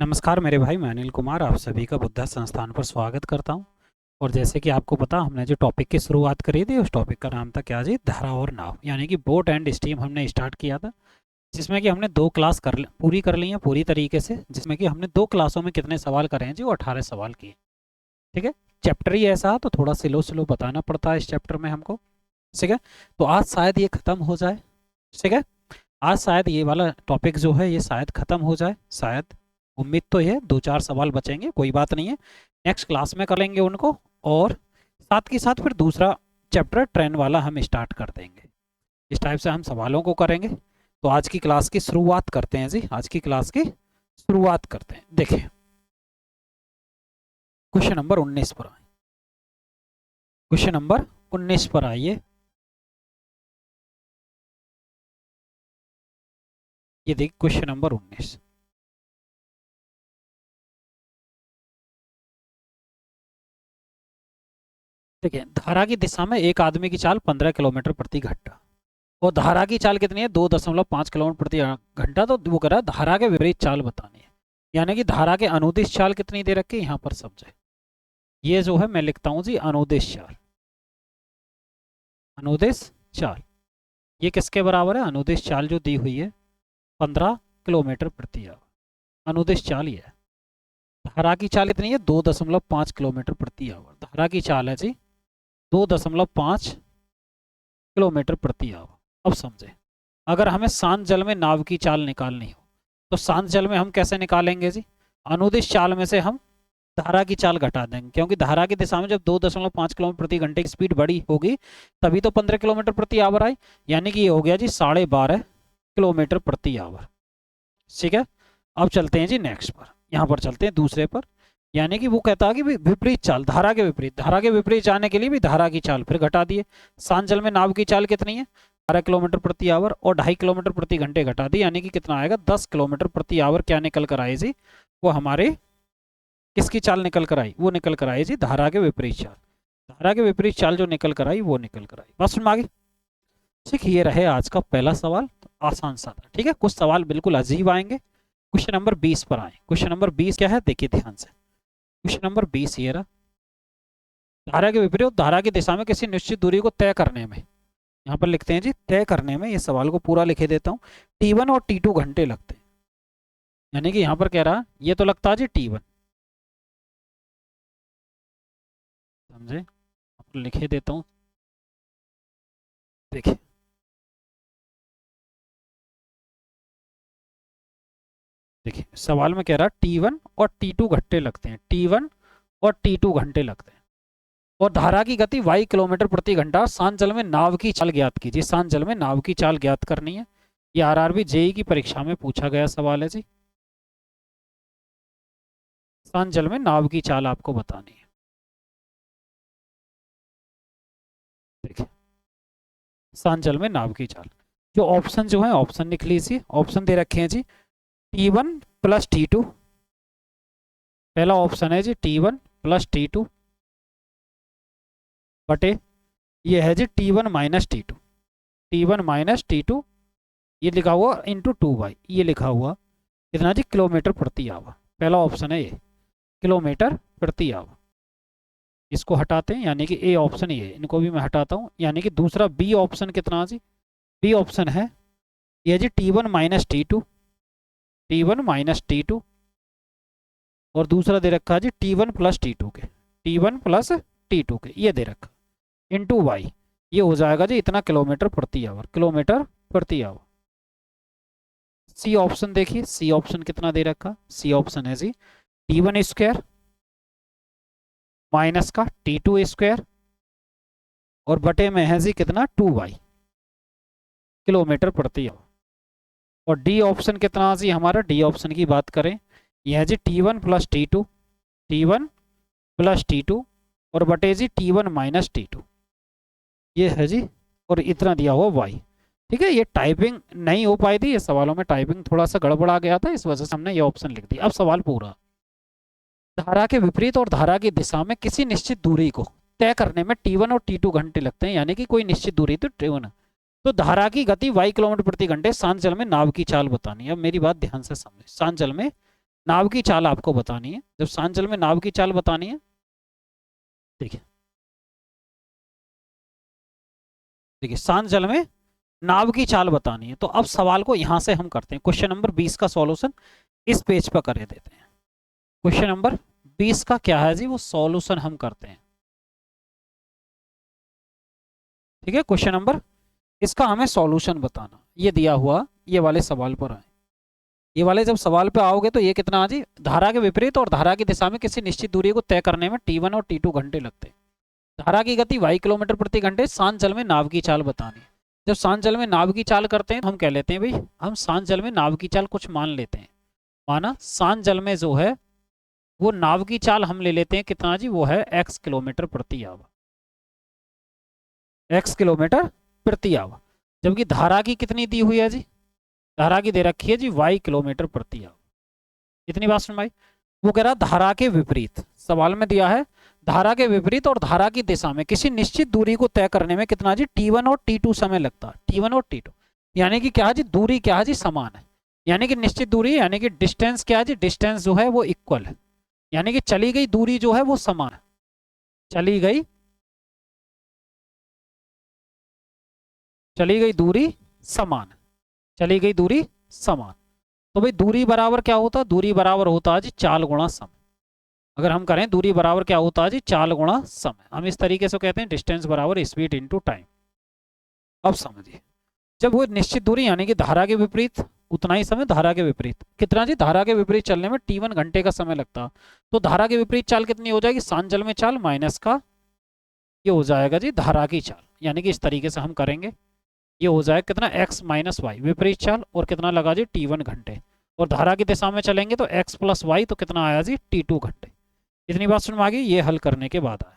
नमस्कार मेरे भाई, मैं अनिल कुमार आप सभी का बुद्धा संस्थान पर स्वागत करता हूं। और जैसे कि आपको पता, हमने जो टॉपिक की शुरुआत करी थी उस टॉपिक का नाम था क्या जी, धारा और नाव, यानी कि बोट एंड स्टीम हमने स्टार्ट किया था। जिसमें कि हमने दो क्लास पूरी कर ली हैं पूरी तरीके से, जिसमें कि हमने दो क्लासों में कितने सवाल करे हैं जी, वो 18 सवाल किए। ठीक है। चैप्टर ही ऐसा है तो थोड़ा स्लो स्लो बताना पड़ता है इस चैप्टर में हमको। ठीक है। तो आज शायद ये खत्म हो जाए। ठीक है। आज शायद ये वाला टॉपिक जो है ये शायद ख़त्म हो जाए, शायद। उम्मीद तो है, दो चार सवाल बचेंगे, कोई बात नहीं है। नेक्स्ट क्लास में कर लेंगे उनको। और साथ के साथ फिर दूसरा चैप्टर ट्रेन वाला हम स्टार्ट कर देंगे। इस टाइप से हम सवालों को करेंगे। तो आज की क्लास की शुरुआत करते हैं जी, आज की क्लास की शुरुआत करते हैं। देखिए, क्वेश्चन नंबर 19 पर आए। क्वेश्चन नंबर 19 पर आइए। ये देखिए क्वेश्चन नंबर 19। देखिए, धारा की दिशा में एक आदमी की चाल 15 किलोमीटर प्रति घंटा और धारा की चाल कितनी है, 2.5 किलोमीटर प्रति घंटा। तो वो कह रहा है धारा के विपरीत चाल बतानी है, यानी कि धारा के अनुदिश चाल कितनी दे रखी है यहाँ पर समझे। ये जो है मैं लिखता हूँ जी अनुदिश चाल। अनुदिश चाल ये किसके बराबर है, अनुदिश चाल जो दी हुई है 15 किलोमीटर प्रति आवर। अनुदिश चाल ये है। धारा की चाल कितनी है, 2.5 किलोमीटर प्रति आवर। धारा की चाल है जी 2.5 किलोमीटर प्रति आवर। अब समझे, अगर हमें शांत जल में नाव की चाल निकालनी हो तो शांत जल में हम कैसे निकालेंगे जी, अनुदिश चाल में से हम धारा की चाल घटा देंगे, क्योंकि धारा की दिशा में जब 2.5 किलोमीटर प्रति घंटे की स्पीड बड़ी होगी तभी तो 15 किलोमीटर प्रति आवर आई, यानी कि ये हो गया जी 12.5 किलोमीटर प्रति आवर। ठीक है। अब चलते हैं जी नेक्स्ट पर, यहाँ पर चलते हैं दूसरे पर। यानी कि वो कहता है कि विपरीत चाल, धारा के विपरीत, धारा के विपरीत जाने के लिए भी धारा की चाल फिर घटा दिए। शांत जल में नाव की चाल कितनी है, 12 किलोमीटर प्रति आवर और 2.5 किलोमीटर प्रति घंटे घटा दी, यानी कि कितना आएगा, 10 किलोमीटर प्रति आवर। क्या निकल कर आए जी, वो हमारे किसकी चाल निकल कर आई, वो निकल कर आई जी धारा के विपरीत चाल। धारा के विपरीत चाल जो निकल कर आई वो निकल कर आई। बस सुन आगे। ठीक, ये रहे आज का पहला सवाल। तो आसान सा था। ठीक है, कुछ सवाल बिल्कुल अजीब आएंगे। क्वेश्चन नंबर 20 पर आए। क्वेश्चन नंबर 20 क्या है, देखिए ध्यान से। क्वेश्चन नंबर 20 ये रहा। धारा के विपरीत धारा की दिशा में किसी निश्चित दूरी को तय करने में, यहाँ पर लिखते हैं जी तय करने में, ये सवाल को पूरा लिखे देता हूँ। T1 और T2 घंटे लगते हैं, यानी कि यहाँ पर कह रहा ये तो लगता है जी T1, समझे, आपको लिखे देता हूँ। देखिए, देखिए सवाल में कह रहा T1 और T2 घंटे लगते हैं, T1 और T2 घंटे लगते हैं। और धारा की गति y किलोमीटर प्रति घंटा। शांत जल में नाव की चाल ज्ञात कीजिए। शांत जल में नाव की चाल ज्ञात करनी है। ये आरआरबी जेई की परीक्षा में पूछा गया सवाल है जी। शांत जल में नाव की चाल आपको बतानी है। देखिए, शांत जल में नाव की चाल, जो ऑप्शन जो है ऑप्शन लिख लीजिए। ऑप्शन दे रखे हैं जी T1 प्लस T2। पहला ऑप्शन है जी T1 प्लस T2 बटे, ये है जी T1 minus T2। T1 minus T2 ये लिखा हुआ इंटू 2y, ये लिखा हुआ कितना जी, किलोमीटर प्रति आवर। पहला ऑप्शन है ये, किलोमीटर प्रति आवर। इसको हटाते हैं, यानी कि ए ऑप्शन ये, इनको भी मैं हटाता हूँ। यानी कि दूसरा बी ऑप्शन कितना जी, बी ऑप्शन है ये जी T1 minus T2, T1 minus T2। और दूसरा दे रखा है जी T1 प्लस T2 के, T1 प्लस T2 के, ये दे रखा इंटू वाई। ये हो जाएगा जी इतना किलोमीटर प्रति आवर, किलोमीटर प्रति आवर। सी ऑप्शन देखिए, सी ऑप्शन कितना दे रखा, सी ऑप्शन है जी T1 स्क्वायर माइनस का T2 स्क्वायर और बटे में है जी कितना 2y किलोमीटर प्रति आवर। और डी ऑप्शन कितना जी हमारा, डी ऑप्शन की बात करें यह है जी T1 plus T2, T1 plus T2 और बटे जी T1 माइनस T2, ये है जी। और इतना दिया हुआ y। ठीक है, ये टाइपिंग नहीं हो पाई थी, ये सवालों में टाइपिंग थोड़ा सा गड़बड़ा गया था, इस वजह से हमने ये ऑप्शन लिख दिया। अब सवाल पूरा। धारा के विपरीत और धारा की दिशा में किसी निश्चित दूरी को तय करने में T1 और T2 घंटे लगते हैं, यानी कि कोई निश्चित दूरी तो T1। तो धारा की गति y किलोमीटर प्रति घंटे। शांत जल में नाव की चाल बतानी है। अब मेरी बात ध्यान से समझे, शांत जल में नाव की चाल आपको बतानी है। जब शांत जल में नाव की चाल बतानी है, देखिए देखिए शांत जल में नाव की चाल बतानी है। तो अब सवाल को यहां से हम करते हैं। क्वेश्चन नंबर 20 का सॉल्यूशन इस पेज पर कर देते हैं। क्वेश्चन नंबर 20 का क्या है जी, वो सॉल्यूशन हम करते हैं। ठीक है, क्वेश्चन नंबर इसका हमें सॉल्यूशन बताना, ये दिया हुआ ये वाले सवाल पर आए। ये वाले जब सवाल पे आओगे तो ये कितना आ जी, धारा के विपरीत और धारा की दिशा में किसी निश्चित दूरी को तय करने में T1 और T2 घंटे लगते हैं। धारा की गति y किलोमीटर प्रति घंटे, शांत जल में नाव की चाल बतानी। जब शांत जल में नाव की चाल करते हैं तो हम कह लेते हैं भाई, हम शांत जल में नाव की चाल कुछ मान लेते हैं। माना शांत जल में जो है वो नाव की चाल हम ले लेते हैं कितना जी, वो है x किलोमीटर प्रति आवर, x किलोमीटर प्रति आवर। जबकि धारा की कितनी दी हुई है जी, धारा की दे रखी है जी y किलोमीटर प्रति आवर। इतनी बात सुन भाई। वो कह रहा धारा के विपरीत, सवाल में दिया है धारा के विपरीत और धारा की दिशा में किसी निश्चित दूरी को तय करने में कितना जी, T1 और T2 समय लगता है। T1 और T2 यानी कि क्या है जी, दूरी क्या है जी, समान है। यानी कि निश्चित दूरी यानी कि डिस्टेंस क्या है जी, डिस्टेंस जो है वो इक्वल है। यानी कि चली गई दूरी जो है वो समान है। चली गई दूरी समान है। चली गई दूरी समान। तो भाई दूरी बराबर क्या होता है, दूरी बराबर होता है जी चाल गुणा समय। अगर हम करें दूरी बराबर क्या होता है जी, चाल गुणा समय। हम इस तरीके से कहते हैं डिस्टेंस बराबर स्पीड इनटू टाइम। अब समझिए, जब वो निश्चित दूरी यानी कि धारा के विपरीत उतना ही समय, धारा के विपरीत कितना जी, धारा के विपरीत चलने में T1 घंटे का समय लगता। तो धारा के विपरीत चाल कितनी हो जाएगी, शांत जल में चाल माइनस का ये हो जाएगा जी धारा की चाल। यानी कि इस तरीके से हम करेंगे, ये हो जाएगा कितना x माइनस वाई विपरीत चाल, और कितना लगा जी T1 घंटे, और धारा की दिशा में चलेंगे तो x प्लस वाई, तो कितना आया जी T2 घंटे। इतनी बात सुन में आ गई, ये हल करने के बाद आया।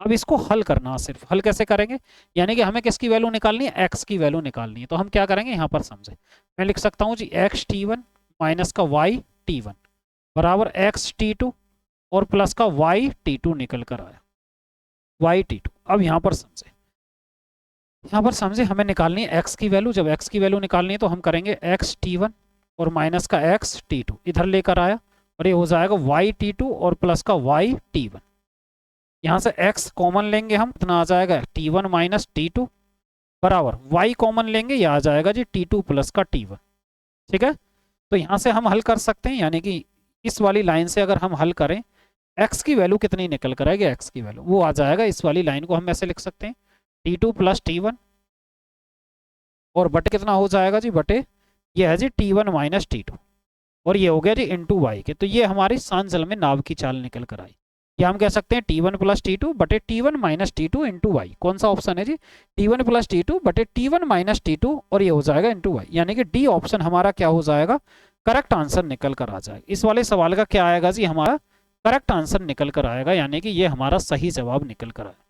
अब इसको हल करना, सिर्फ हल कैसे करेंगे, यानी कि हमें किसकी वैल्यू निकालनी है, x की वैल्यू निकालनी है। तो हम क्या करेंगे यहाँ पर समझे, मैं लिख सकता हूँ जी x T1 माइनस का y T1 बराबर x T2 और प्लस का y T2 निकल कर आया, y T2। अब यहाँ पर समझे, यहाँ पर समझे हमें निकालनी है x की वैल्यू। जब x की वैल्यू निकालनी है तो हम करेंगे x T1 और माइनस का x T2 इधर लेकर आया, और ये हो जाएगा y T2 और प्लस का y T1। यहाँ से x कॉमन लेंगे हम, कितना आ जाएगा T1 माइनस T2 बराबर y कॉमन लेंगे, ये आ जाएगा जी T2 प्लस का T1। ठीक है, तो यहाँ से हम हल कर सकते हैं, यानी कि इस वाली लाइन से अगर हम हल करें, x की वैल्यू कितनी निकल कर आएगी, x की वैल्यू वो आ जाएगा, इस वाली लाइन को हम ऐसे लिख सकते हैं T2 प्लस T1 और बटे कितना हो जाएगा जी, बटे ये है जी T1 माइनस T2, और ये हो गया जी इंटू वाई के। तो ये हमारी शांत जल में नाव की चाल निकल कर आई। या हम कह सकते हैं T1 प्लस T2 बटे T1 minus T2 into Y. कौन सा ऑप्शन है जी, T1 प्लस T2 बटे T1 माइनस T2, और ये हो जाएगा इंटू वाई। यानी कि डी ऑप्शन हमारा क्या हो जाएगा, करेक्ट आंसर निकल कर आ जाएगा। इस वाले सवाल का क्या आएगा जी, हमारा करेक्ट आंसर निकल कर आएगा, यानी कि ये हमारा सही जवाब निकल कर आएगा।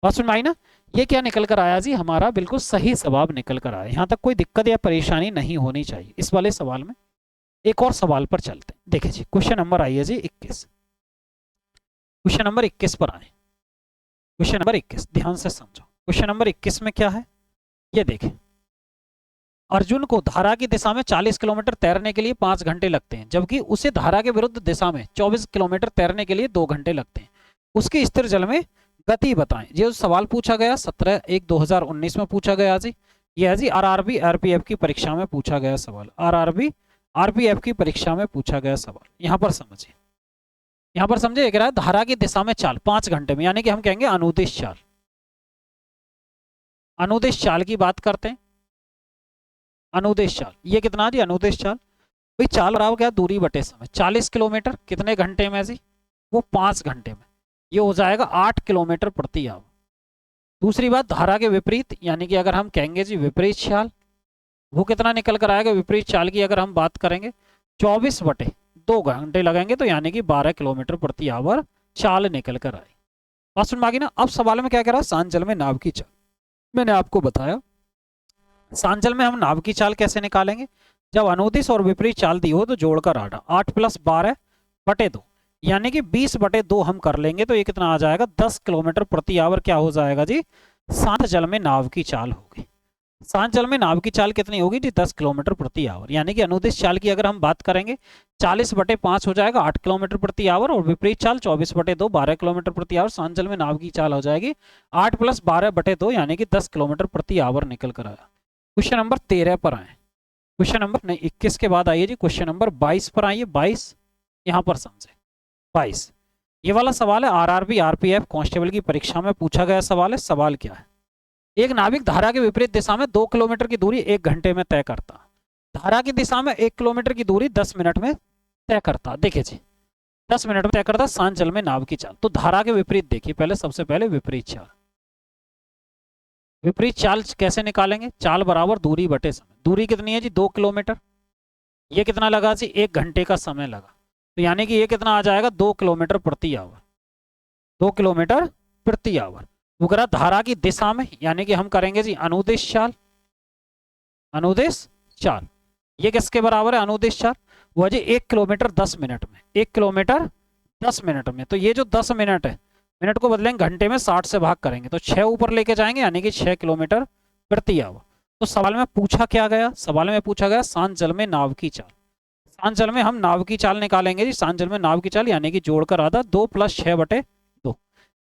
बात सुन में आई ना, ये क्या निकल कर आया जी, हमारा बिल्कुल सही जवाब निकल कर आया। यहाँ तक कोई दिक्कत या परेशानी नहीं होनी चाहिए इस वाले सवाल में। एक और सवाल पर चलते हैं। देखिए जी क्वेश्चन नंबर आइए जी 21, क्वेश्चन नंबर 21 पर आए। क्वेश्चन नंबर 21 ध्यान से समझो। क्वेश्चन नंबर 21 में क्या है, ये देखें, अर्जुन को धारा की दिशा में 40 किलोमीटर तैरने के लिए 5 घंटे लगते हैं, जबकि उसे धारा के विरुद्ध दिशा में 24 किलोमीटर तैरने के लिए 2 घंटे लगते हैं। उसकी स्थिर जल में गति बताएं। ये सवाल पूछा गया 17/1/2019 में पूछा गया जी। ये है जी आरआरबी आरपीएफ की परीक्षा में पूछा गया सवाल, आरआरबी आरपीएफ की परीक्षा में पूछा गया सवाल। यहाँ पर समझिए, यहाँ पर समझे, कह रहा है धारा की दिशा में चाल 5 घंटे में, यानी कि हम कहेंगे अनुदिश चाल। अनुदिश चाल की बात करते हैं, अनुदिश चाल ये कितना जी, अनुदिश चाल भाई चाल बराबर क्या, दूरी बटे समय। 40 किलोमीटर कितने घंटे में जी, वो 5 घंटे में, ये हो जाएगा 8 किलोमीटर प्रति आवर। दूसरी बात धारा के विपरीत, यानी कि अगर हम कहेंगे जी विपरीत चाल, वो कितना निकल कर आएगा, विपरीत चाल की अगर हम बात करेंगे 24 बटे 2 घंटे लगेंगे, तो यानी कि 12 किलोमीटर प्रति आवर चाल निकल कर आई। बात सुन मांगी ना। अब सवाल में क्या कह रहा है, शांत जल में नाव की चाल। मैंने आपको बताया शांत जल में हम नाव की चाल कैसे निकालेंगे, जब अनुदिश और विपरीत चाल दी हो तो जोड़कर 8 प्लस 12 बटे 2, यानी कि 20 बटे 2 हम कर लेंगे, तो ये कितना आ जाएगा, 10 किलोमीटर प्रति आवर क्या हो जाएगा जी, शांत जल में नाव की चाल होगी। शांत जल में नाव की चाल कितनी होगी जी 10 किलोमीटर प्रति आवर, यानी कि अनुदिश चाल की अगर हम बात करेंगे 40/5 हो जाएगा 8 किलोमीटर प्रति आवर, और विपरीत चाल 24/2 12 किलोमीटर प्रति आवर। शांत जल में नाव की चाल हो जाएगी 8 + 12/2 यानी कि 10 किलोमीटर प्रति आवर निकल कर आया। क्वेश्चन नंबर 13 पर आए, क्वेश्चन नंबर नहीं 21 के बाद आइए जी, क्वेश्चन नंबर 22 पर आइए। 22 यहाँ पर समझे। 22 ये वाला सवाल है, आरआरबी आरपीएफ कांस्टेबल की परीक्षा में पूछा गया सवाल है। सवाल क्या है, एक नाविक धारा के विपरीत दिशा में 2 किलोमीटर की दूरी 1 घंटे में तय करता, धारा की दिशा में 1 किलोमीटर की दूरी 10 मिनट में तय करता। देखिए जी 10 मिनट में तय करता शांत जल में नाव की चाल। तो धारा के विपरीत देखिए, पहले सबसे पहले विपरीत चाल। विपरीत चाल कैसे निकालेंगे, चाल बराबर दूरी बटे समय। दूरी कितनी है जी 2 किलोमीटर, ये कितना लगा जी 1 घंटे का समय लगा, तो यानी कि ये कितना आ जाएगा 2 किलोमीटर प्रति आवर, 2 किलोमीटर प्रति आवर। वगैरह धारा की दिशा में, यानी कि हम करेंगे जी अनुदिश चाल। अनुदिश चाल ये किसके बराबर है, अनुदिश चाल वो जी 1 किलोमीटर 10 मिनट में, 1 किलोमीटर 10 मिनट में। तो ये जो 10 मिनट है, मिनट को बदलेंगे घंटे में, 60 से भाग करेंगे तो 6 ऊपर लेके जाएंगे, यानी कि 6 किलोमीटर प्रति आवर। तो सवाल में पूछा क्या गया, सवाल में पूछा गया शांत जल में नाव की चाल। शांत जल में हम नाव की चाल निकालेंगे जी, शांत जल में नाव की चाल यानी कि जोड़कर आधा 2 + 6/2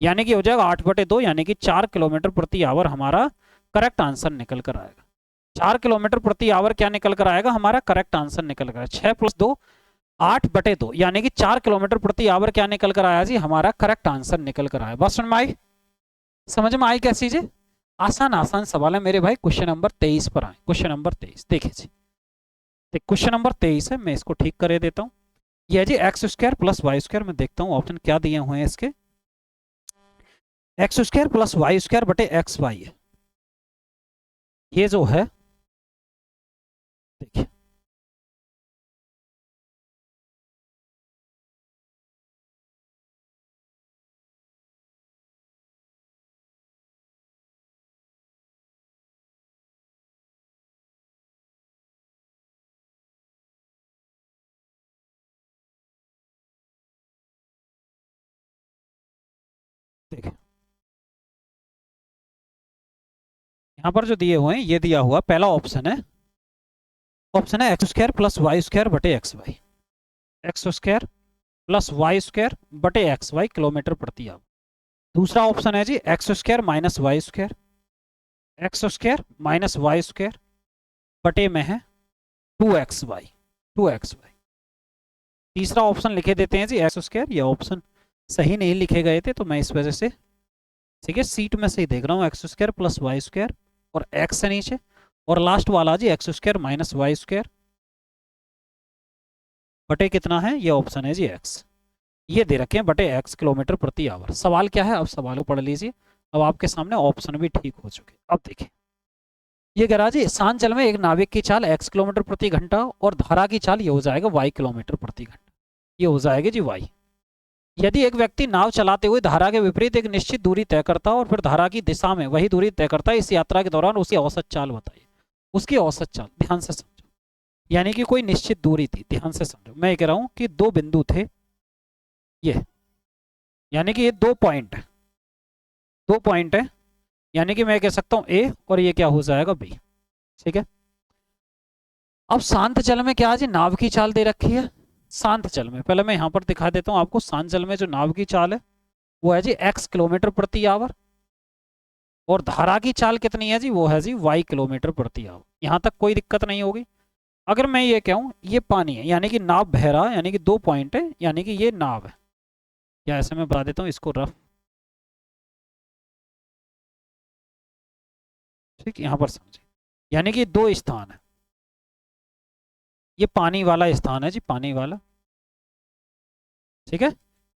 यानी कि हो जाएगा 8/2, यानी कि 4 किलोमीटर प्रति आवर हमारा करेक्ट आंसर निकल कर आएगा। 4 किलोमीटर प्रति आवर क्या निकल कर आएगा, हमारा करेक्ट आंसर निकल कर आएगा। 6 + 2 8/2 यानी कि 4 किलोमीटर प्रति आवर क्या निकल कर आया जी, हमारा करेक्ट आंसर निकल कर आया। बस समझ में आई, समझ में आई कैसी जी, आसान आसान सवाल है मेरे भाई। क्वेश्चन नंबर 23 पर आए, क्वेश्चन नंबर 23 देखिए जी, क्वेश्चन नंबर 23 है, मैं इसको ठीक कर देता हूँ। यह जी x² + y², मैं देखता हूँ ऑप्शन क्या दिए हुए हैं इसके। x² + y² बटे xy है, ये जो है देखिए देखिए यहाँ पर जो दिए हुए हैं, ये दिया हुआ पहला ऑप्शन है, ऑप्शन है x² + y² बटे xy, x² + y² बटे xy किलोमीटर प्रति आवर। दूसरा ऑप्शन है जी x² - y², x² - y² बटे में है 2xy, 2xy। तीसरा ऑप्शन लिखे देते हैं जी x², ये ऑप्शन सही नहीं लिखे गए थे तो मैं इस वजह से, ठीक है, सीट में से ही देख रहा हूँ, x² + y² और x है नीचे, और लास्ट वाला जी x² - y² बटे कितना है, ये ऑप्शन है जी x, ये दे रखे हैं बटे x किलोमीटर प्रति आवर। सवाल क्या है, अब सवाल को पढ़ लीजिए। अब आपके सामने ऑप्शन भी ठीक हो चुके। अब देखिए ये कह रहा जी शांत जल में एक नाविक की चाल x किलोमीटर प्रति घंटा और धारा की चाल ये हो जाएगा y किलोमीटर प्रति घंटा, ये हो जाएगी जी y। यदि एक व्यक्ति नाव चलाते हुए धारा के विपरीत एक निश्चित दूरी तय करता और फिर धारा की दिशा में वही दूरी तय करता है, इस यात्रा के दौरान उसकी औसत चाल बताइए। उसकी औसत चाल ध्यान से समझो, यानी कि कोई निश्चित दूरी थी, ध्यान से समझो। मैं ये कह रहा हूं कि 2 बिंदु थे, ये यानी कि ये 2 पॉइंट है, 2 पॉइंट है, यानी कि मैं कह सकता हूं A और ये क्या हो जाएगा B, ठीक है। अब शांत जल में क्या है जी, नाव की चाल दे रखी है। शांत जल में पहले मैं यहां पर दिखा देता हूं आपको, शांत जल में जो नाव की चाल है वो है जी x किलोमीटर प्रति आवर, और धारा की चाल कितनी है जी, वो है जी y किलोमीटर प्रति आवर। यहां तक कोई दिक्कत नहीं होगी। अगर मैं ये कहूं ये पानी है, यानी कि नाव बह रहा है, यानी कि 2 पॉइंट है, यानी कि ये नाव है, या ऐसे मैं बता देता हूं इसको रफ, ठीक, यहां पर समझिए, यानी कि 2 स्थान है, ये पानी वाला स्थान है जी, पानी वाला, ठीक है।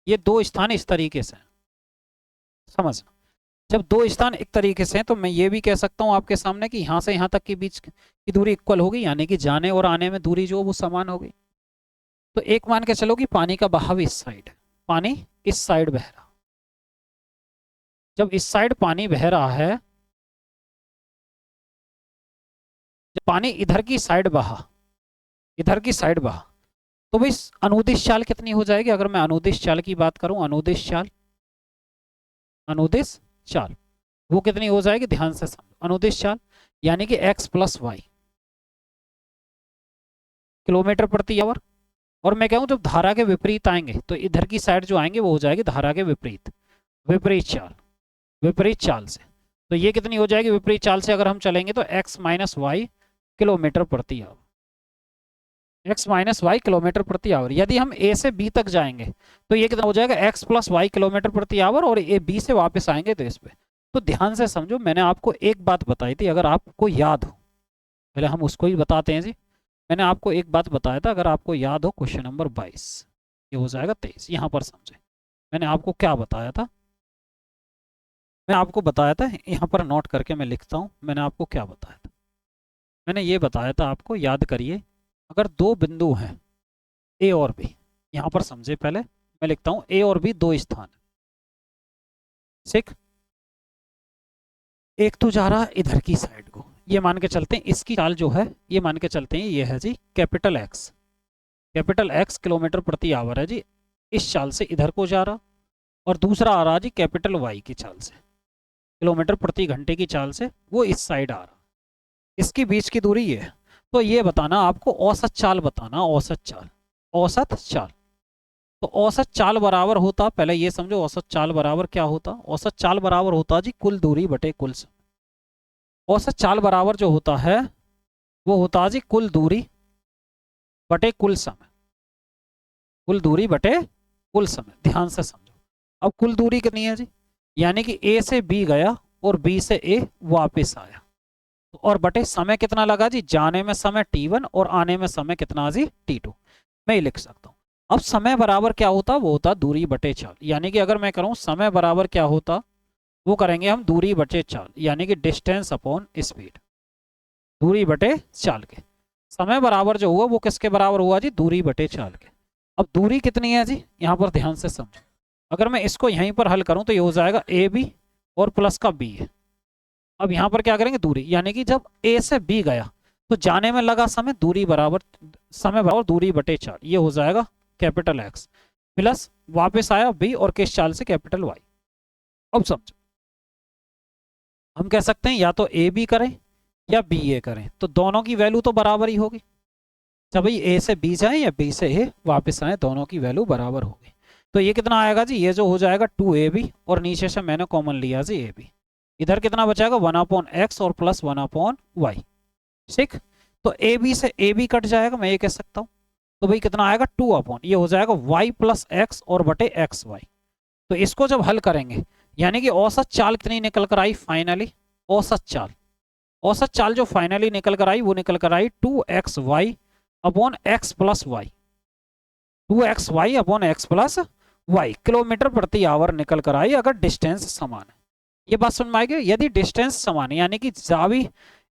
ये 2 स्थान इस तरीके से समझना। जब 2 स्थान एक तरीके से हैं तो मैं ये भी कह सकता हूँ आपके सामने कि यहाँ से यहाँ तक के बीच की दूरी इक्वल होगी, यानी कि जाने और आने में दूरी जो वो समान होगी। तो एक मान के चलो कि पानी का बहाव इस साइड है, पानी इस साइड बह रहा, जब इस साइड पानी बह रहा है, जब पानी इधर की साइड बहा, इधर की साइड बहा, तो भाई अनुदिश चाल कितनी हो जाएगी। अगर मैं अनुदिश चाल की बात करूं, अनुदिश चाल, अनुदिश चाल वो कितनी हो जाएगी, ध्यान से समझो। अनुदिश चाल यानी कि x प्लस वाई किलोमीटर प्रति आवर। और मैं कहूँ जब धारा के विपरीत आएंगे तो इधर की साइड जो आएंगे वो हो जाएगी धारा के विपरीत, विपरीत चाल, विपरीत चाल से। तो ये कितनी हो जाएगी विपरीत चाल से अगर हम चलेंगे तो x माइनस वाई किलोमीटर प्रति hour, x minus y kilometre प्रति आवर। यदि हम a से b तक जाएंगे तो ये कितना हो जाएगा x प्लस वाई किलोमीटर प्रति आवर, और a b से वापस आएंगे तो इस पे। तो ध्यान से समझो, मैंने आपको एक बात बताई थी, अगर आपको याद हो, पहले हम उसको ही बताते हैं जी। मैंने आपको एक बात बताया था, अगर आपको याद हो, क्वेश्चन नंबर 22, ये हो जाएगा 23। यहाँ पर समझे मैंने आपको क्या बताया था, मैं आपको बताया था, यहाँ पर नोट करके मैं लिखता हूँ, मैंने आपको क्या बताया था। मैंने ये बताया था आपको, याद करिए, अगर दो बिंदु हैं ए और बी, यहाँ पर समझे, पहले मैं लिखता हूँ ए और बी दो स्थान, ठीक। एक तो जा रहा है इधर की साइड को, ये मान के चलते हैं इसकी चाल जो है, ये मान के चलते हैं ये है जी capital X, capital X kilometre प्रति आवर है जी, इस चाल से इधर को जा रहा। और दूसरा आ रहा जी कैपिटल वाई की चाल से, किलोमीटर प्रति घंटे की चाल से, वो इस साइड आ रहा। इसकी बीच की दूरी ये है। तो ये बताना आपको, औसत चाल बताना, औसत चाल, औसत चाल। तो औसत चाल बराबर होता, पहले ये समझो औसत चाल बराबर क्या होता, औसत चाल बराबर होता जी कुल दूरी बटे कुल समय। औसत चाल बराबर जो होता है वो होता जी कुल दूरी बटे कुल समय, कुल दूरी बटे कुल समय। ध्यान से समझो, अब कुल दूरी कितनी है जी, यानी कि ए से बी गया और बी से ए वापस आया, और बटे समय कितना लगा जी, जाने में समय t1 और आने में समय कितना जी t2। मैं ये लिख सकता हूँ। अब समय बराबर क्या होता, वो होता दूरी बटे चाल, यानी कि अगर मैं करूँ समय बराबर क्या होता, वो करेंगे हम दूरी बटे चाल, यानी कि डिस्टेंस अपॉन स्पीड, दूरी बटे चाल के। समय बराबर जो हुआ वो किसके बराबर हुआ जी, दूरी बटे चाल के। अब दूरी कितनी है जी, यहाँ पर ध्यान से समझो, अगर मैं इसको यहीं पर हल करूँ तो ये हो जाएगा ए बी और प्लस का बी है। अब यहाँ पर क्या करेंगे दूरी, यानी कि जब ए से बी गया तो जाने में लगा समय, दूरी बराबर समय बराबर दूरी बटे चाल, ये हो जाएगा कैपिटल एक्स, प्लस वापस आया बी और किस चाल से, कैपिटल वाई। अब समझो, हम कह सकते हैं या तो ए बी करें या बी ए करें, तो दोनों की वैल्यू तो बराबर ही होगी। जब भाई ए से बी जाए या बी से ए वापस आए, दोनों की वैल्यू बराबर होगी। तो ये कितना आएगा जी, ये जो हो जाएगा 2ab, और नीचे से मैंने कॉमन लिया जी ए बी, इधर कितना बचाएगा 1/x और प्लस 1/y, ठीक। तो ए बी से ए बी कट जाएगा, मैं ये कह सकता हूँ। तो भाई कितना आएगा 2 ये हो जाएगा y प्लस एक्स और बटे एक्स वाई। तो इसको जब हल करेंगे, यानी कि औसत चाल कितनी निकल कर आई फाइनली, औसत चाल, औसत चाल जो फाइनली निकल कर आई वो निकल कर आई 2xy upon x plus y, 2xy upon x plus y kilometre प्रति आवर निकल कर आई, अगर डिस्टेंस समान है। ये बात समझ में आएगी, यदि डिस्टेंस समान है, यानी कि जावी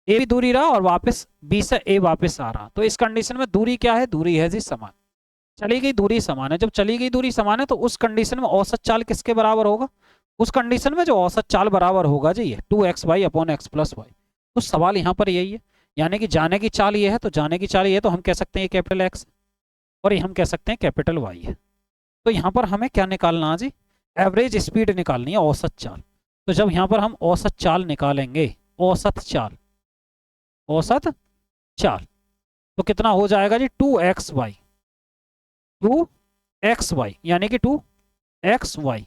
ए भी दूरी रहा और वापस बी से ए वापस आ रहा, तो इस कंडीशन में दूरी क्या है, दूरी है जी समान, चली गई दूरी समान है। जब चली गई दूरी समान है तो उस कंडीशन में औसत चाल किसके बराबर होगा, उस कंडीशन में जो औसत चाल बराबर होगा जी ये 2xy upon x plus Y. तो सवाल यहाँ पर यही है, यानी कि जाने की चाल ये है, तो जाने की चाल ये है, तो हम कह सकते हैं ये कैपिटल एक्स और ये हम कह सकते हैं कैपिटल वाई है। तो यहाँ पर हमें क्या निकालना है जी, एवरेज स्पीड निकालनी है, औसत चाल। तो जब यहाँ पर हम औसत चाल निकालेंगे, औसत चाल, औसत चाल, तो कितना हो जाएगा जी 2xy, 2xy यानी कि 2xy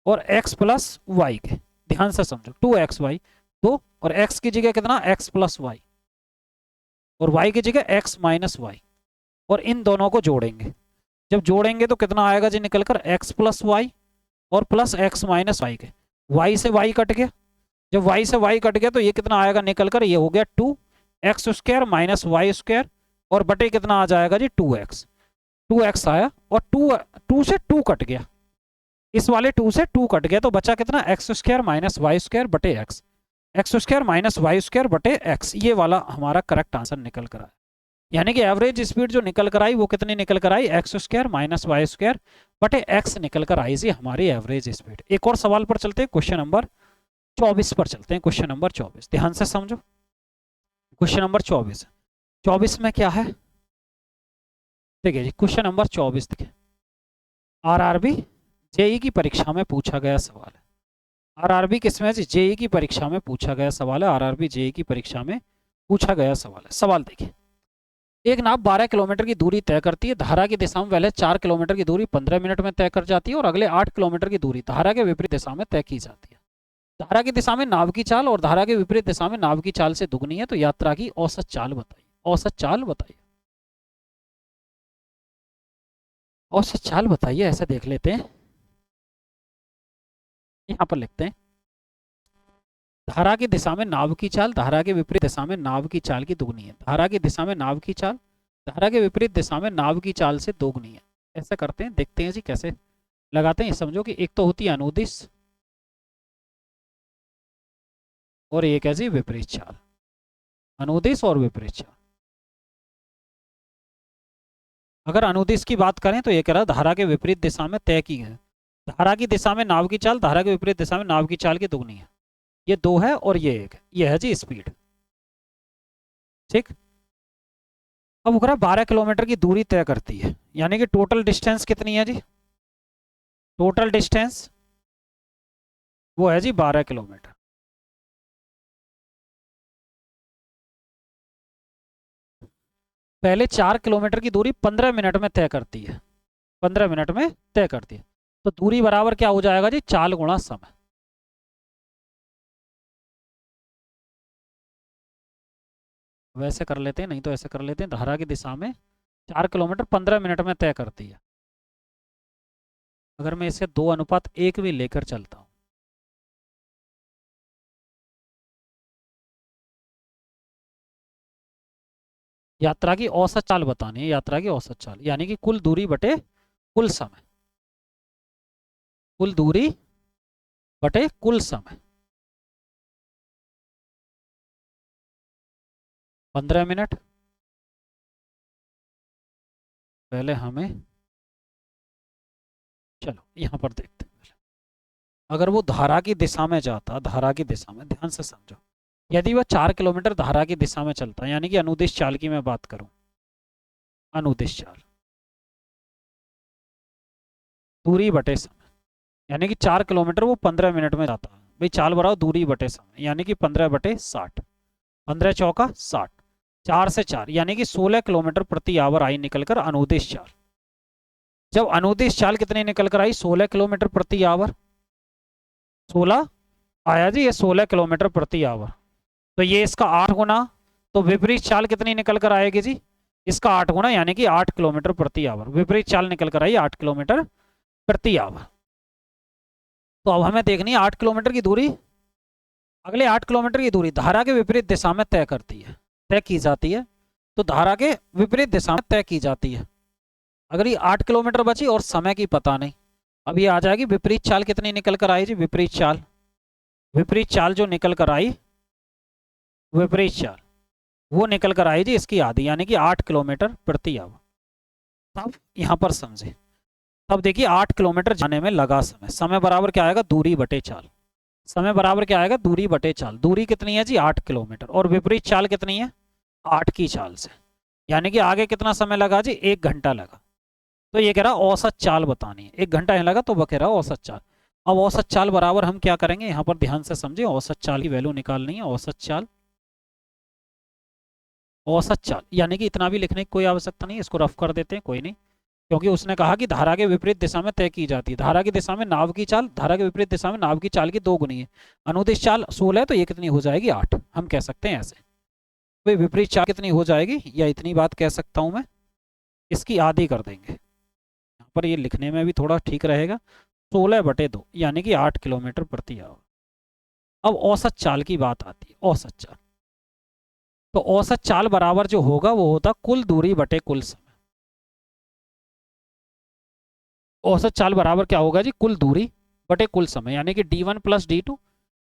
और x प्लस वाई के, ध्यान से समझो 2xy, तो और x की जगह कितना x प्लस वाई और y की जगह x माइनस वाई, और इन दोनों को जोड़ेंगे। जब जोड़ेंगे तो कितना आएगा जी निकल कर x प्लस वाई और प्लस x माइनस वाई के, y से y कट गया, जब y से y कट गया तो ये कितना आएगा निकल कर, ये हो गया 2x square minus Y square, और बटे कितना आ जाएगा जी 2x आया, और 2 से 2 कट गया, इस वाले 2 से 2 कट गया, तो बचा कितना X square minus Y square बटे X, X square minus Y square बटे एक्स, ये वाला हमारा करेक्ट आंसर निकल कर आया। यानी कि एवरेज स्पीड जो निकल कर आई वो कितनी निकल कर आई, X square minus Y square बटे एक्स निकल कर आई जी हमारी एवरेज स्पीड। एक और सवाल पर चलते हैं, क्वेश्चन नंबर 24 पर चलते हैं। क्वेश्चन नंबर 24 ध्यान से समझो, क्वेश्चन नंबर 24 में क्या है, ठीक है जी। क्वेश्चन नंबर 24 देखिए, आरआरबी जेई की परीक्षा में पूछा गया सवाल है। आरआरबी किसमें जी, जेई की परीक्षा में पूछा गया सवाल है। आरआरबी जेई की परीक्षा में पूछा गया सवाल है। सवाल देखिए, एक नाव 12 किलोमीटर की दूरी तय करती है। धारा की दिशा में पहले 4 किलोमीटर की दूरी 15 मिनट में तय कर जाती है और अगले 8 किलोमीटर की दूरी धारा के विपरीत दिशा में तय की जाती है। धारा की दिशा में नाव की चाल और धारा के विपरीत दिशा में नाव की चाल से दुगनी है, तो यात्रा की औसत चाल बताइए। औसत चाल बताइए, औसत चाल बताइए। ऐसे देख लेते हैं, यहाँ पर लिखते हैं, धारा की दिशा में नाव की चाल धारा के विपरीत दिशा में नाव की चाल की दुगनी है। धारा की दिशा में नाव की चाल धारा के विपरीत दिशा में नाव की चाल से दोगुनी है। ऐसा करते हैं, देखते हैं जी कैसे लगाते हैं। समझो कि एक तो होती है अनुदिश और एक है जी विपरीत चाल। अनुदिश और विपरीत चाल। अगर अनुदिश की बात करें तो ये कह रहा है धारा के विपरीत दिशा में तय की है। धारा की दिशा में नाव की चाल धारा के विपरीत दिशा में नाव की चाल की दुगनी है। ये 2 है और ये 1 है। ये है जी स्पीड। ठीक। अब वो कह रहा है 12 किलोमीटर की दूरी तय करती है, यानी कि टोटल डिस्टेंस कितनी है जी? टोटल डिस्टेंस वो है जी 12 किलोमीटर। पहले 4 किलोमीटर की दूरी 15 मिनट में तय करती है। 15 मिनट में तय करती है, तो दूरी बराबर क्या हो जाएगा जी? चाल गुणा समय। वैसे कर लेते हैं, नहीं तो ऐसे कर लेते हैं। धारा की दिशा में 4 किलोमीटर 15 मिनट में तय करती है। अगर मैं इसे 2:1 भी लेकर चलता हूँ, यात्रा की औसत चाल बतानी है। यात्रा की औसत चाल यानी कि कुल दूरी बटे कुल समय। कुल दूरी बटे कुल समय। 15 मिनट। पहले हमें, चलो यहाँ पर देखते हैं। अगर वो धारा की दिशा में जाता, धारा की दिशा में, ध्यान से समझो, यदि वह 4 किलोमीटर धारा की दिशा में चलता, यानी कि अनुदिश चाल की मैं बात करूं, अनुदिश चाल दूरी बटे समय, यानी कि 4 किलोमीटर वो 15 मिनट में जाता। भाई चाल बढ़ाओ, दूरी बटे समय, यानी कि 15/60। 15 चौका 60। 4 से 4 यानी कि 16 किलोमीटर प्रति आवर आई निकलकर अनुदिश चाल। जब अनुदिश चाल कितनी निकल कर आई? 16 किलोमीटर प्रति आवर। 16 आया जी, ये 16 किलोमीटर प्रति आवर। तो ये इसका 8 गुना, तो विपरीत चाल कितनी निकल कर आएगी जी? इसका 8 गुना, यानी कि 8 किलोमीटर प्रति आवर। विपरीत चाल निकल कर आई 8 किलोमीटर प्रति आवर। तो अब हमें देखनी है 8 किलोमीटर की दूरी, अगले 8 किलोमीटर की दूरी धारा के विपरीत दिशा में तय करती है, तय की जाती है। तो धारा के विपरीत दिशा में तय की जाती है। अगर ये 8 किलोमीटर बची और समय की पता नहीं, अब ये आ जाएगी विपरीत चाल कितनी निकल कर आई जी? विपरीत चाल, विपरीत चाल जो निकल कर आई, विपरीत चाल वो निकल कर आई जी इसकी आधी, यानी कि 8 किलोमीटर प्रति आवर। तब यहाँ पर समझे, तब देखिए 8 किलोमीटर जाने में लगा समय। समय बराबर क्या आएगा? दूरी बटे चाल। समय बराबर क्या आएगा? दूरी बटे चाल। दूरी कितनी है जी? 8 किलोमीटर। और विपरीत चाल कितनी है? 8 की चाल से, यानी कि आगे कितना समय लगा जी? 1 घंटा लगा। तो ये कह रहा औसत चाल बतानी है। 1 घंटा यहाँ लगा, तो वह कह रहा औसत चाल। अब औसत चाल बराबर हम क्या करेंगे, यहाँ पर ध्यान से समझे, औसत चाल की वैल्यू निकालनी है। औसत चाल, औसत चाल यानी कि इतना भी लिखने की कोई आवश्यकता नहीं है, इसको रफ कर देते हैं, कोई नहीं, क्योंकि उसने कहा कि धारा के विपरीत दिशा में तय की जाती है। धारा की दिशा में नाव की चाल धारा के विपरीत दिशा में नाव की चाल की 2 गुनी है। अनुदिश चाल 16 है, तो ये कितनी हो जाएगी? 8। हम कह सकते हैं ऐसे। भाई विपरीत चाल कितनी हो जाएगी, या इतनी बात कह सकता हूँ मैं, इसकी आधी कर देंगे। यहाँ पर ये लिखने में भी थोड़ा ठीक रहेगा। 16/2 यानी कि 8 किलोमीटर प्रति आवर। अब औसत चाल की बात आती है। औसत चाल, तो औसत चाल बराबर जो होगा वो होता कुल दूरी बटे कुल समय। औसत चाल बराबर क्या होगा जी? कुल दूरी बटे कुल समय, यानी कि d1 + d2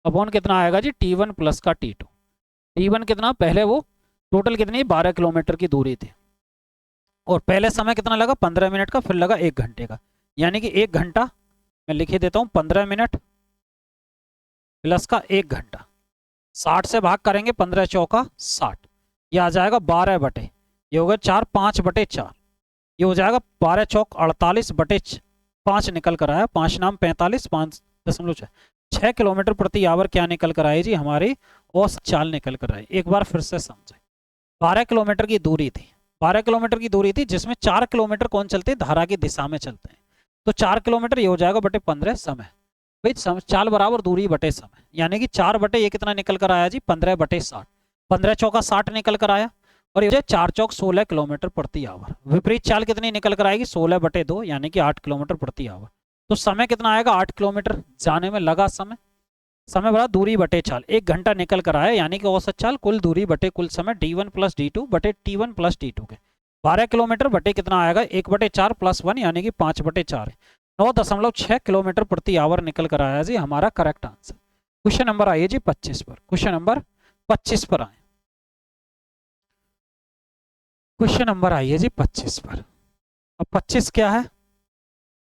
अपॉन कितना आएगा जी? t1 + का t2। t1 कितना? पहले वो टोटल कितनी 12 किलोमीटर की दूरी थी, और पहले समय कितना लगा? 15 मिनट का, फिर लगा 1 घंटे का, यानी कि 1 घंटा मैं लिख ही देता हूँ। 15 मिनट प्लस का 1 घंटा, 60 से भाग करेंगे, 15 चौका 60, ये आ जाएगा 12 ये होगा 4, 5/4, ये हो जाएगा 12 चौक 48/5 निकल कर आया। 5 नाम 45, 5.6 6 किलोमीटर प्रति आवर क्या निकल कर आए जी, हमारी औसत चाल निकल कर आए। एक बार फिर से समझे, 12 किलोमीटर की दूरी थी, 12 किलोमीटर की दूरी थी जिसमें 4 किलोमीटर कौन चलते हैं, धारा की दिशा में चलते हैं। तो 4 किलोमीटर ये हो जाएगा बटे 15 समय। भाई चाल बराबर दूरी बटे समय, यानी कि 4 बटे ये कितना निकल कर आया जी, 15 बटे 60। 15 चौका 60 निकल कर आया, और ये 4 चौक 16 किलोमीटर प्रति आवर। विपरीत चाल कितनी निकल कर आएगी, 16 बटे 2 यानी कि 8 किलोमीटर प्रति आवर। तो समय कितना आएगा, 8 किलोमीटर जाने में लगा समय। समय बड़ा दूरी बटे चाल, 1 घंटा निकल कर आया, यानी कि औसत चाल कुल दूरी बटे कुल समय d1 प्लस d2 बटे t1 प्लस t2 के। 12 किलोमीटर बटे कितना आएगा, 1 बटे 4 प्लस 1 यानी कि 5 बटे 4 9.6 किलोमीटर प्रति आवर निकल कर आया जी हमारा करेक्ट आंसर। क्वेश्चन नंबर आइए जी 25 पर। क्वेश्चन नंबर 25 पर आए। क्वेश्चन नंबर आइए जी 25 पर। अब 25 क्या है,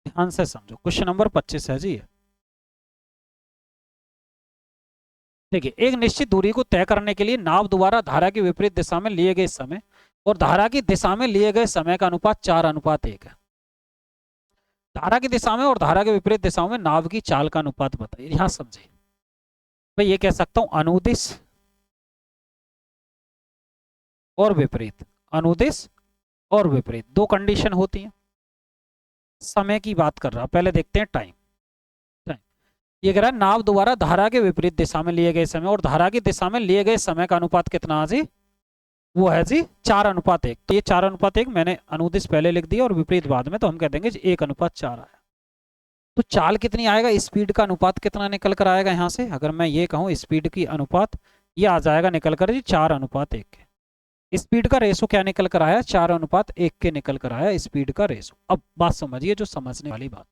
ध्यान से समझो। क्वेश्चन नंबर 25 है जी, देखिए, एक निश्चित दूरी को तय करने के लिए नाव द्वारा धारा की विपरीत दिशा में लिए गए समय और धारा की दिशा में लिए गए समय का अनुपात 4:1 है। धारा की दिशा में और धारा के विपरीत दिशाओं में नाव की चाल का अनुपात बताइए। यहां समझिए भाई, ये कह सकता हूं अनुदिश और विपरीत, अनुदिश और विपरीत दो कंडीशन होती हैं। समय की बात कर रहा, पहले देखते हैं टाइम। ये कह रहा है नाव द्वारा धारा के विपरीत दिशा में लिए गए समय और धारा की दिशा में लिए गए समय का अनुपात कितना है जी, वो है जी 4:1। तो ये 4:1 मैंने अनुदिश पहले लिख दिया और विपरीत बाद में, तो हम कह देंगे 1:4 आया। तो चाल कितनी आएगा, स्पीड का अनुपात कितना निकल कर आएगा यहाँ से, अगर मैं ये कहूँ स्पीड की अनुपात, ये आ जाएगा निकल कर जी 4:1 के। स्पीड का रेशो क्या निकल कर आया, 4:1 के निकल कर आया स्पीड का रेशो। अब बात समझिए, जो समझने वाली बात।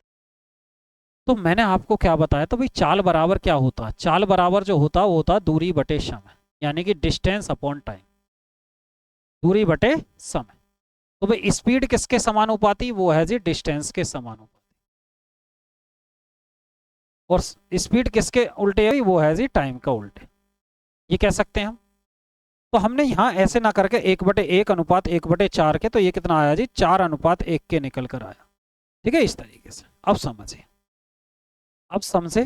तो मैंने आपको क्या बताया, तो भाई चाल बराबर क्या होता है, चाल बराबर जो होता है वो होता है दूरी बटे समय, यानी कि डिस्टेंस अपॉन टाइम, दूरी बटे समय। तो भाई स्पीड किसके समानुपाती, वो है जी डिस्टेंस के समानुपाती, और स्पीड किसके उल्टे है, वो है जी टाइम का उल्टे। ये कह सकते हैं हम। तो हमने यहाँ ऐसे ना करके 1/1 अनुपात 1/4 के, तो ये कितना आया जी 4:1 के निकल कर आया। ठीक है, इस तरीके से। अब समझिए, अब समझे।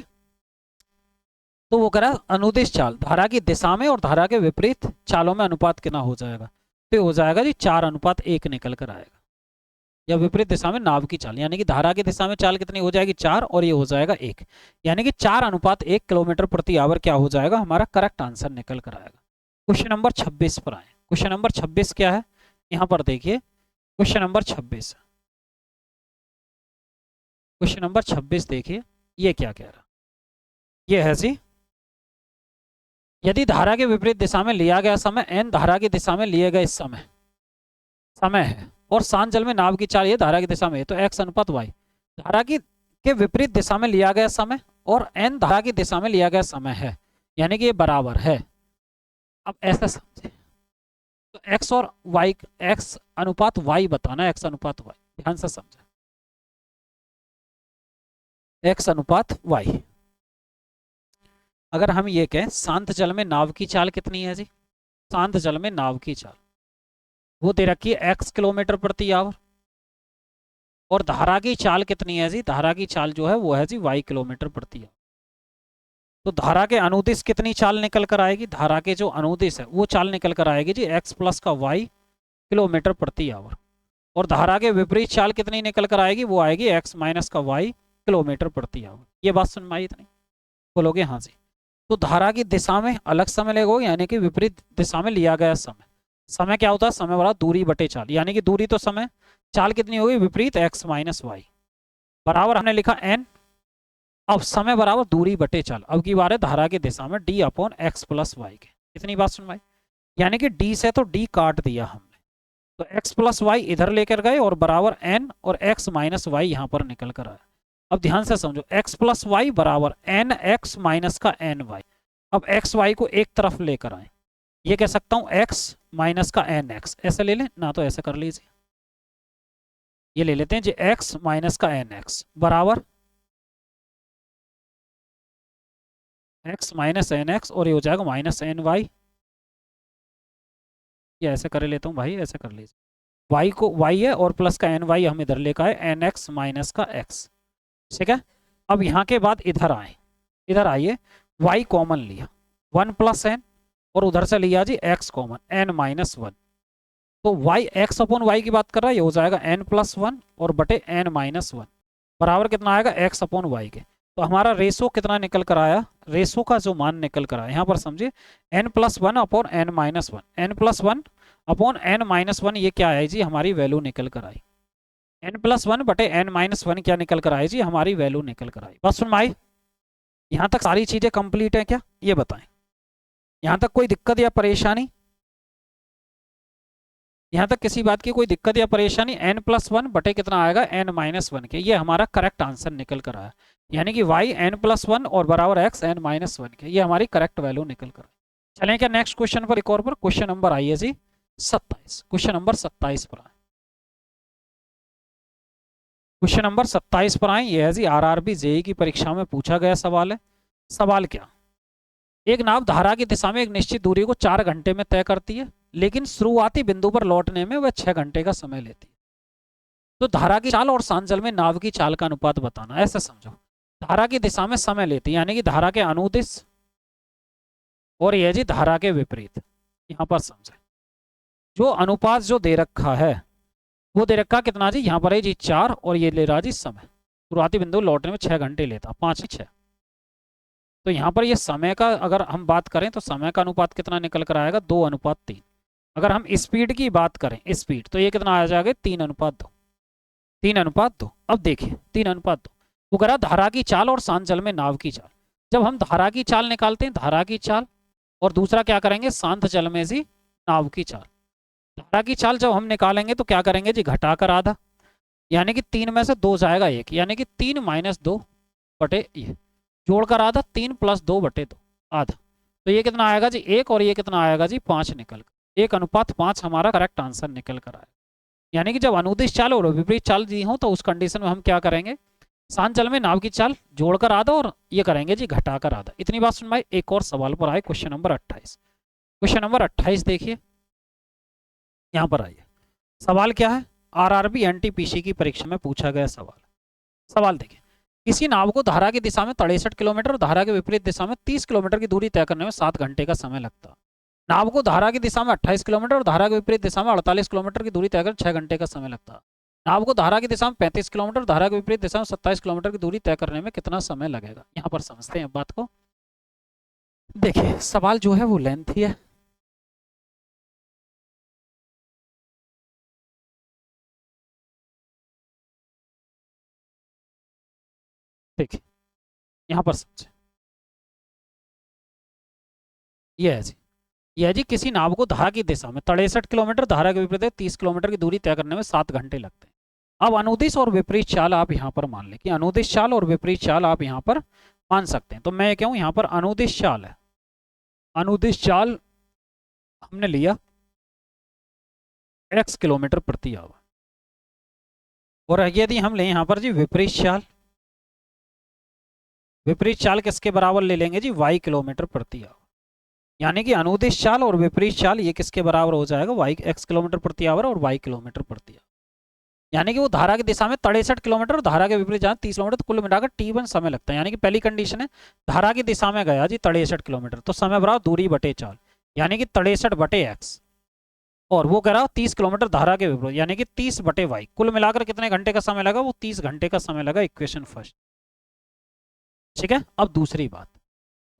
तो वो करा अनुदिश चाल, धारा की दिशा में और धारा के विपरीत चालों में अनुपात कितना हो जाएगा, तो हो जाएगा जी 4:1 निकल कर आएगा। या विपरीत दिशा में नाव की चाल, यानी कि धारा की दिशा में चाल कितनी हो जाएगी 4, और ये हो जाएगा 1, यानी कि 4:1 किलोमीटर प्रति आवर क्या हो जाएगा, हमारा करेक्ट आंसर निकल कर आएगा। क्वेश्चन नंबर 26 पर आए। क्वेश्चन नंबर 26 क्या है, यहाँ पर देखिए। क्वेश्चन नंबर 26, क्वेश्चन नंबर 26 देखिए, ये क्या कह रहा, ये है जी, यदि धारा के विपरीत दिशा में लिया गया समय n धारा की दिशा में लिए गए समय है, और शांत जल में नाव की चाल ये धारा की दिशा में है, तो x/y धारा की के विपरीत दिशा में लिया गया समय और n धारा की दिशा में लिया गया समय है, यानी कि ये बराबर है। अब ऐसा समझे, तो x और y, x/y बताना, x/y, ध्यान से समझे, x/y। अगर हम ये कहें शांत जल में नाव की चाल कितनी है जी, शांत जल में नाव की चाल वो दे रखी है x किलोमीटर प्रति आवर, और धारा की चाल कितनी है जी, धारा की चाल जो है वो है जी y किलोमीटर प्रति आवर। तो धारा के अनुदिश कितनी चाल निकल कर आएगी, धारा के जो अनुदिश है वो चाल निकल कर आएगी जी x प्लस का y किलोमीटर प्रति आवर, और धारा के विपरीत चाल कितनी निकल कर आएगी, वो आएगी x माइनस का y किलोमीटर प्रति आवर। ये बात सुन में आई इतनी, बोलोगे हाँ जी। तो धारा की दिशा में अलग समय लगेगा, यानी कि विपरीत दिशा में लिया गया समय। समय क्या होता है, समय बड़ा दूरी बटे चाल, यानी कि दूरी तो समय, चाल कितनी होगी विपरीत x माइनस वाई, बराबर हमने लिखा n। अब समय बराबर दूरी बटे चाल, अब की बार है धारा की दिशा में d/x प्लस वाई के। इतनी बात सुन भाई, यानी कि d से तो d काट दिया हमने, तो x प्लस वाई इधर लेकर गए और बराबर n, और x माइनस वाई यहाँ पर निकल कर आया। अब ध्यान से समझो, x प्लस वाई बराबर एन एक्स माइनस का एन वाई। अब एक्स वाई को एक तरफ लेकर आए, ये कह सकता हूं x माइनस का एन एक्स, ऐसे ले लें ना, तो ऐसे कर लीजिए, ये ले लेते हैं जी x माइनस का एन एक्स बराबर x माइनस एन एक्स, और ये हो जाएगा माइनस एन वाई। ये ऐसे कर लेता हूँ भाई, ऐसे कर लीजिए, y को y है और प्लस का एन वाई हम इधर लेकर आए, एन एक्स माइनस का x। ठीक है। अब यहाँ के बाद इधर आए, इधर आइए, y कॉमन लिया 1 प्लस एन, और उधर से लिया जी x कॉमन n माइनस 1। तो y x अपॉन वाई की बात कर रहा है, ये हो जाएगा n प्लस 1 और बटे n माइनस 1 बराबर कितना आएगा x अपॉन वाई के। तो हमारा रेशो कितना निकल कर आया, रेशो का जो मान निकल कर आया यहाँ पर समझिए, n plus 1 upon n minus 1, n plus 1 upon n minus 1, ये क्या है जी, हमारी वैल्यू निकल कर आई। n प्लस 1 बटे n माइनस 1 क्या निकल कर आई जी, हमारी वैल्यू निकल कर आई। बस सुन भाई, यहाँ तक सारी चीजें कंप्लीट है क्या, ये बताएं, यहाँ तक कोई दिक्कत या परेशानी, यहाँ तक किसी बात की कोई दिक्कत या परेशानी। n प्लस 1 बटे कितना आएगा, n माइनस 1 के, ये हमारा करेक्ट आंसर निकल कर आया। यानी कि y n प्लस 1 और बराबर x n माइनस 1 के, ये हमारी करेक्ट वैल्यू निकल कर। चलें क्या नेक्स्ट क्वेश्चन पर, एक और पर, क्वेश्चन नंबर आइए जी 27, क्वेश्चन नंबर 27 पर आए। क्वेश्चन नंबर 27 पर आए, ये है जी आरआरबी जेईई की परीक्षा में पूछा गया सवाल है। सवाल क्या, एक नाव धारा की दिशा में एक निश्चित दूरी को 4 घंटे में तय करती है, लेकिन शुरुआती बिंदु पर लौटने में वह 6 घंटे का समय लेती है। तो धारा की चाल और सांजल में नाव की चाल का अनुपात बताना। ऐसा समझो, धारा की दिशा में समय लेती है, यानी कि धारा के अनुदिश, और यह जी धारा के विपरीत। यहां पर समझे, जो अनुपात जो दे रखा है वो दे रखा कितना जी, यहाँ पर है जी 4, और ये ले रहा जी समय, शुरुआती बिंदु लौटने में 6 घंटे लेता, 5 ही 6। तो यहाँ पर ये समय का अगर हम बात करें तो समय का अनुपात कितना निकल कर आएगा, 2:3। अगर हम स्पीड की बात करें, स्पीड, तो ये कितना आ जाएगा, 3:2, 3:2। अब देखिए 3:2, वो कह रहा धारा की चाल और शांत जल में नाव की चाल। जब हम धारा की चाल निकालते हैं, धारा की चाल, और दूसरा क्या करेंगे, शांत जल में जी नाव की चाल। धारा की चाल जब हम निकालेंगे तो क्या करेंगे जी, घटाकर आधा, यानी कि 3 में से 2 जाएगा 1, यानी कि 3 माइनस 2 बटे ये, जोड़कर आधा, 3 प्लस 2 बटे 2 आधा। तो ये कितना आएगा जी 1, और ये कितना आएगा जी 5 निकल कर, 1:5 हमारा करेक्ट आंसर निकल कर आएगा। यानी कि जब अनुदिश चाल और विपरीत चाल दी हो तो उस कंडीशन में हम क्या करेंगे, शांत जल में नाव की चाल जोड़कर आधा, और ये करेंगे जी घटाकर आधा। इतनी बात सुन भाई, एक और सवाल पर आए, क्वेश्चन नंबर 28। क्वेश्चन नंबर 28 देखिए, यहाँ पर आइए, सवाल क्या है, आरआरबी एनटीपीसी की परीक्षा में पूछा गया सवाल। सवाल देखिए, किसी नाव को धारा की दिशा में 63 किलोमीटर और धारा के विपरीत दिशा में 30 किलोमीटर की दूरी तय करने में 7 घंटे का समय लगता। नाव को धारा की दिशा में 28 किलोमीटर और धारा के विपरीत दिशा में 48 किलोमीटर की दूरी तय कर 6 घंटे का समय लगता। नाव को धारा की दिशा में 35 किलोमीटर, धारा के विपरीत दिशा में 27 किलोमीटर की दूरी तय करने में कितना समय लगेगा। यहाँ पर समझते हैं बात को। देखिए सवाल जो है वो लेंथी है, देखिए यहाँ पर समझे, ये है जी, यह जी किसी नाव को धारा की दिशा में 63 किलोमीटर, धारा के विपरीत 30 किलोमीटर की दूरी तय करने में 7 घंटे लगते हैं। अब अनुदिश और विपरीत चाल आप यहाँ पर मान लें कि अनुदिश चाल और विपरीत चाल आप यहाँ पर मान सकते हैं। तो मैं कहूँ यहाँ पर अनुदिश चाल है, अनुदिश चाल हमने लिया x किलोमीटर प्रति आवर, और यदि हम लें यहाँ पर जी विपरीत चाल, विपरीत चाल किसके बराबर ले लेंगे जी, y किलोमीटर प्रति आवर। यानी कि अनुदिश चाल और विपरीत चाल ये किसके बराबर हो जाएगा, x किलोमीटर प्रति आवर और y किलोमीटर प्रति आवर। यानी कि वो धारा की दिशा में 63 किलोमीटर और धारा के विपरीत जहाँ 30 किलोमीटर, तो कुल मिलाकर t1 समय लगता है। यानी कि पहली कंडीशन है धारा की दिशा में गया जी 63 किलोमीटर, तो समय बराबर दूरी बटे चाल, यानी कि 63 बटे x, और वो कह रहा 30 किलोमीटर धारा के विपरीत, यानी कि 30 बटे y। कुल मिलाकर कितने घंटे का समय लगा, वो 30 घंटे का समय लगा। इक्वेशन फर्स्ट, ठीक है। अब दूसरी बात,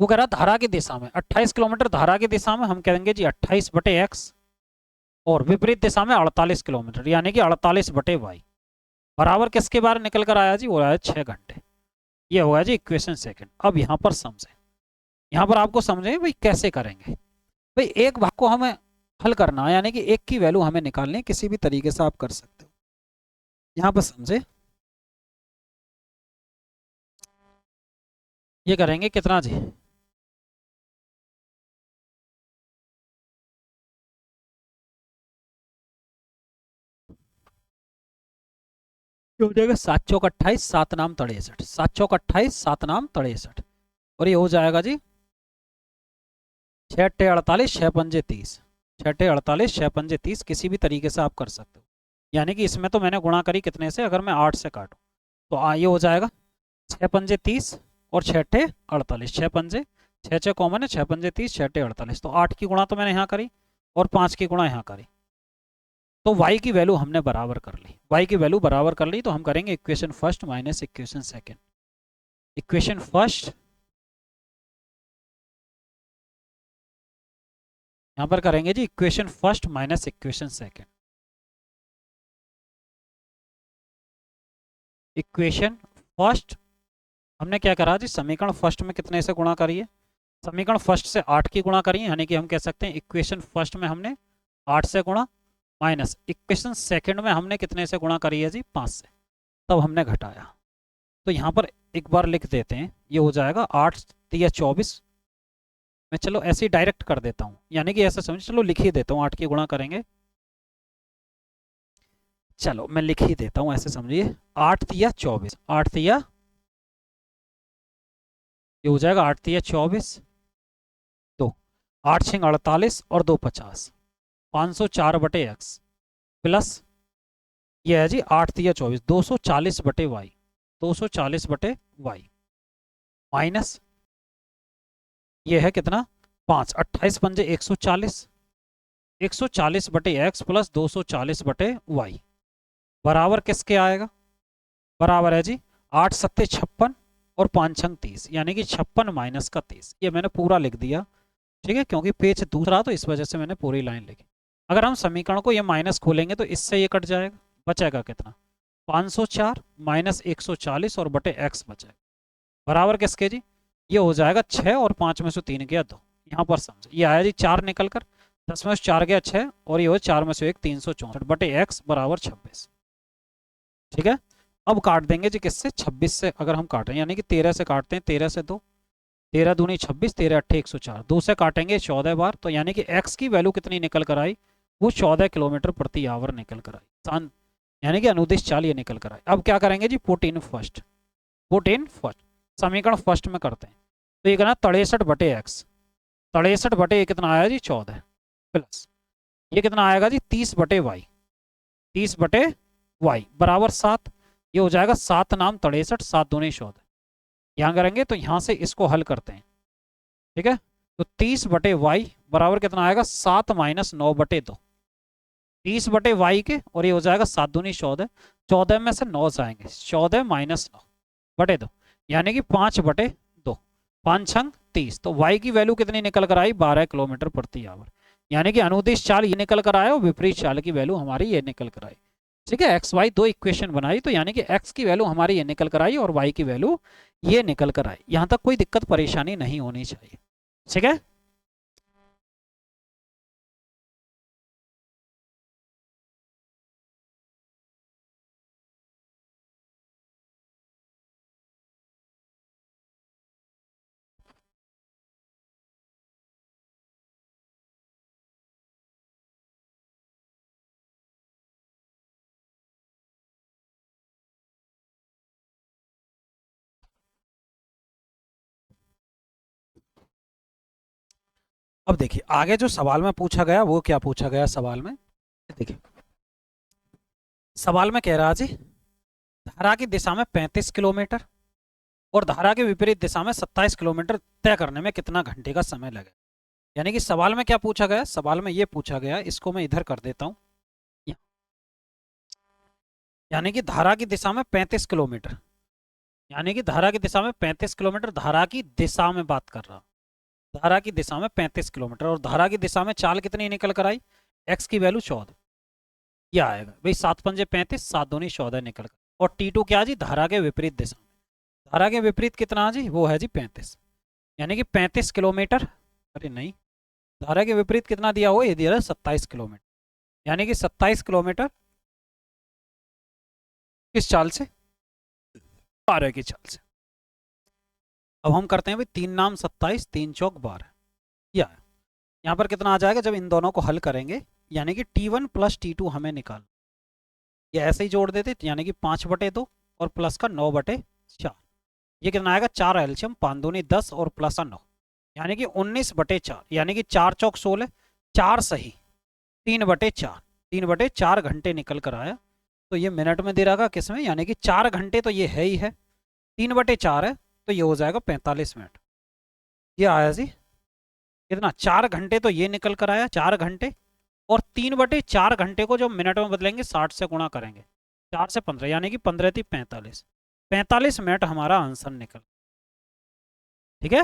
वो कह रहा धारा की दिशा में 28 किलोमीटर, धारा की दिशा में हम कहेंगे जी 28 बटे x, और विपरीत दिशा में 48 किलोमीटर, यानी कि 48 बटे y बराबर किसके बारे निकल कर आया जी, वो आया 6 घंटे। ये हुआ जी इक्वेशन सेकंड। अब यहाँ पर समझे, यहाँ पर आपको समझे भाई कैसे करेंगे। भाई एक भाग को हमें हल करना है, यानी कि एक की वैल्यू हमें निकालनी है, किसी भी तरीके से आप कर सकते हो। यहाँ पर समझे, ये करेंगे कितना जी, हो जाएगा 7 चौक 28, 7 नाम 63, 7 चौक 28, 7 नाम 63, और ये हो जाएगा जी 6 अट्ठे 48, 6 पंजे 30, 6 अट्ठे 48, 6 पंजे 30, किसी भी तरीके से आप कर सकते हो। यानी कि इसमें तो मैंने गुणा करी कितने से, अगर मैं 8 से काटूँ तो ये हो जाएगा 6 पंजे 30, और 6 48, 6 पंजे 6 6 कॉमन है, 6 पंजे 30, 6 48, तो 8 की गुणा तो मैंने यहाँ करी और 5 की गुणा यहाँ करी, तो y की वैल्यू हमने बराबर कर ली। y की वैल्यू बराबर कर ली तो हम करेंगे equation first minus equation second. Equation first यहाँ पर करेंगे जी equation first minus equation second. Equation first हमने क्या करा जी, समीकरण फर्स्ट में कितने से गुणा करिए, समीकरण फर्स्ट से 8 की गुणा करिए, यानी कि हम कह सकते हैं इक्वेशन फर्स्ट में हमने 8 से गुणा, माइनस इक्वेशन सेकंड में हमने कितने से गुणा करी है जी, 5 से, तब हमने घटाया। तो यहाँ पर एक बार लिख देते हैं, ये हो जाएगा 8 या 24, मैं चलो ऐसे ही डायरेक्ट कर देता हूँ, यानी कि ऐसा समझ, चलो लिख ही देता हूँ, 8 की गुणा करेंगे, चलो मैं लिख ही देता हूँ ऐसे समझिए, 8 या 24, 8 या ये हो जाएगा 8 या 24, 2 8 6 48 और 2 50, 504 बटे एक्स प्लस ये है जी 8 या 24, 240 बटे वाई, 240 बटे वाई माइनस ये है कितना 5, 28 पंजे 140, 140 बटे एक्स प्लस 240 बटे वाई बराबर किसके आएगा, बराबर है जी 8 सत्ते 56 और 5 छंग 30, यानी कि 56 माइनस का 30। ये मैंने पूरा लिख दिया, ठीक है, क्योंकि पेज दूसरा तो इस वजह से मैंने पूरी लाइन लिखी। अगर हम समीकरण को ये माइनस खोलेंगे तो इससे ये कट जाएगा, बचेगा कितना 504 माइनस 140 और बटे एक्स बचेगा बराबर किसके जी, ये हो जाएगा 6 और 5 में से 3 गया 2, यहाँ पर समझे ये आया जी 4 निकल कर, 10 में से 4 गया 6 और ये हो 4 में से 1 364 बटे एक्स बराबर 26, ठीक है। अब काट देंगे जी किससे, 26 से अगर हम काटें, यानी कि 13 से काटते हैं, 13 से 2, 13 दूनी 26, 13 अट्ठे 104, 2 से काटेंगे 14 बार, तो यानी कि x की वैल्यू कितनी निकल कर आई, वो 14 किलोमीटर प्रति आवर निकल कर आई, यानी कि अनुदिश चाल ये निकल कर आई। अब क्या करेंगे जी, put in first, put in first, समीकरण फर्स्ट में करते हैं, तो ये कहना 63 बटे एक्स, 63 बटे कितना आया जी 14 प्लस ये कितना आएगा जी 30 बटे वाई, 30 बटे वाई बराबर 7, ये हो जाएगा 7 नाम 63, 7 दूनी 14, यहाँ करेंगे तो यहाँ से इसको हल करते हैं, ठीक है, तो 30 बटे वाई बराबर कितना आएगा 7 माइनस 9 बटे 2, 30 बटे वाई के, और ये हो जाएगा 7 दूनी 14, 14 में से 9 जाएंगे, 14 माइनस 9 बटे 2, यानी कि 5 बटे 2, 5 छंग 30, तो वाई की वैल्यू कितनी निकल कर आई 12 किलोमीटर प्रति आवर, यानी कि अनुदिश चाल ये निकल कर आया और विपरीत चाल की वैल्यू हमारी ये निकल कर आई, ठीक है। एक्स वाई दो इक्वेशन बनाई, तो यानी कि एक्स की वैल्यू हमारी ये निकल कर आई और वाई की वैल्यू ये निकल कर आई, यहाँ तक कोई दिक्कत परेशानी नहीं होनी चाहिए, ठीक है। अब देखिए आगे जो सवाल में पूछा गया वो क्या पूछा गया सवाल में, देखिए सवाल में कह रहा जी धारा की दिशा में 35 किलोमीटर और धारा के विपरीत दिशा में 27 किलोमीटर तय करने में कितना घंटे का समय लगेगा। यानी कि सवाल में क्या पूछा गया, सवाल में ये पूछा गया, इसको मैं इधर कर देता हूँ, यानी कि धारा की दिशा में 35 किलोमीटर, यानी कि धारा की दिशा में 35 किलोमीटर, धारा की दिशा में बात कर रहा, धारा की दिशा में 35 किलोमीटर, और धारा की दिशा में चाल कितनी निकल कर आई, एक्स की वैल्यू 14, ये आएगा भाई 7 पंजे 35, 7 दूनी 14 निकल कर, और T2 क्या जी धारा के विपरीत दिशा में, धारा के विपरीत कितना जी वो है जी 35, यानी कि 35 किलोमीटर, अरे नहीं धारा के विपरीत कितना दिया हुआ, ये दिया है 27 किलोमीटर, यानी कि 27 किलोमीटर किस चाल से, 12 की चाल से। अब हम करते हैं भाई 3 नाम 27, 3 चौक 12, या यहाँ पर कितना आ जाएगा जब इन दोनों को हल करेंगे, यानी कि T1 प्लस T2 हमें निकाल, ये ऐसे ही जोड़ देते, यानी कि 5 बटे 2 और प्लस का 9 बटे 4, ये कितना आएगा 4 एल्शियम 5 दूनी 10 और प्लस का 9, यानी कि 19 बटे 4, यानी कि 4 चौक 16, 4 सही 3 बटे 4, 3 बटे 4 घंटे निकल कर आया, तो ये मिनट में दे रहा किस में, यानी कि 4 घंटे तो ये है ही है, 3 बटे 4 है तो ये हो जाएगा 45 मिनट। ये आया जी कितना, 4 घंटे तो ये निकल कर आया, 4 घंटे, और 3/4 घंटे को जब मिनट में बदलेंगे 60 से गुणा करेंगे, 4 से 15 यानी कि 15 थी 45, 45 मिनट हमारा आंसर निकल, ठीक है।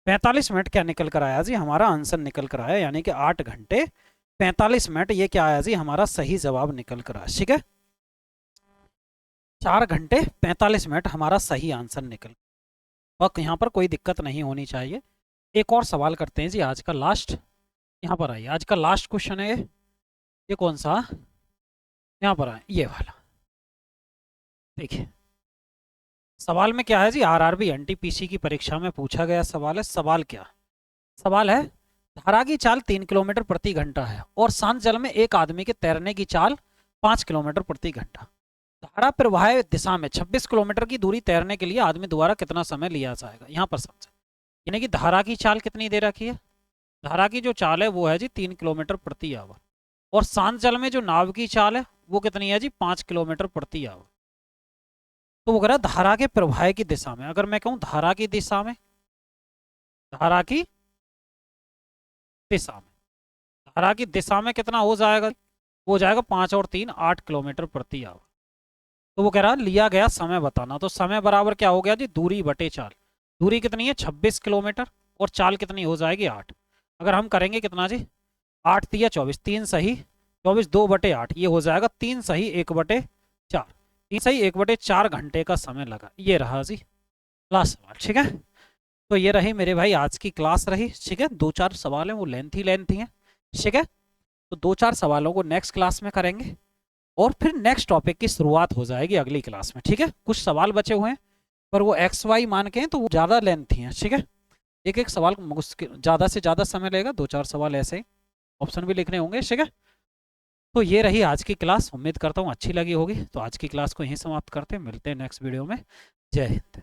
45 मिनट क्या निकल कर आया जी, हमारा आंसर निकल कर आया, यानी कि 8 घंटे 45 मिनट, ये क्या आया जी, हमारा सही जवाब निकल कर आया, ठीक है। 4 घंटे 45 मिनट हमारा सही आंसर निकल, और यहाँ पर कोई दिक्कत नहीं होनी चाहिए। एक और सवाल करते हैं जी, आज का लास्ट, यहाँ पर आइए, आज का लास्ट क्वेश्चन है ये कौन सा, यहाँ पर आए, ये वाला देखिए। सवाल में क्या है जी, आरआरबी एनटीपीसी की परीक्षा में पूछा गया सवाल है। सवाल क्या, सवाल है धारा की चाल 3 किलोमीटर प्रति घंटा है और शांत जल में एक आदमी के तैरने की चाल 5 किलोमीटर प्रति घंटा। धारा प्रवाह दिशा में 26 किलोमीटर की दूरी तैरने के लिए आदमी द्वारा कितना समय लिया जाएगा। यहाँ पर समझे, यानी कि धारा की चाल कितनी दे रखी है, धारा की जो चाल है वो है जी 3 किलोमीटर प्रति आवर, और शांत जल में जो नाव की चाल है वो कितनी है जी 5 किलोमीटर प्रति आवर। तो वो कह रहा है धारा के प्रवाह की दिशा में, अगर मैं कहूँ धारा की दिशा में, धारा की दिशा में, धारा की दिशा में कितना हो जाएगा, हो जाएगा 5 और 3 8 किलोमीटर प्रति आवर। तो वो कह रहा है लिया गया समय बताना, तो समय बराबर क्या हो गया जी, दूरी बटे चाल। दूरी कितनी है 26 किलोमीटर, और चाल कितनी हो जाएगी 8। अगर हम करेंगे कितना जी, 8 तिया 24, 3 सही 24, 2/8, ये हो जाएगा 3 सही 1/4, 3 सही 1/4 घंटे का समय लगा। ये रहा जी लास्ट सवाल, ठीक है। तो ये रही मेरे भाई आज की क्लास रही, ठीक है। 2-4 सवाल हैं वो लेंथी हैं, ठीक है। तो 2-4 सवालों को नेक्स्ट क्लास में करेंगे, और फिर नेक्स्ट टॉपिक की शुरुआत हो जाएगी अगली क्लास में, ठीक है। कुछ सवाल बचे हुए हैं पर वो XY मान के हैं, तो वो ज़्यादा लेंथी हैं, ठीक है। एक एक सवाल मुश्किल ज़्यादा से ज़्यादा समय लगेगा, 2-4 सवाल ऐसे ऑप्शन भी लिखने होंगे, ठीक है। तो ये रही आज की क्लास, उम्मीद करता हूँ अच्छी लगी होगी। तो आज की क्लास को यहीं समाप्त करते हैं, मिलते हैं नेक्स्ट वीडियो में। जय हिंद।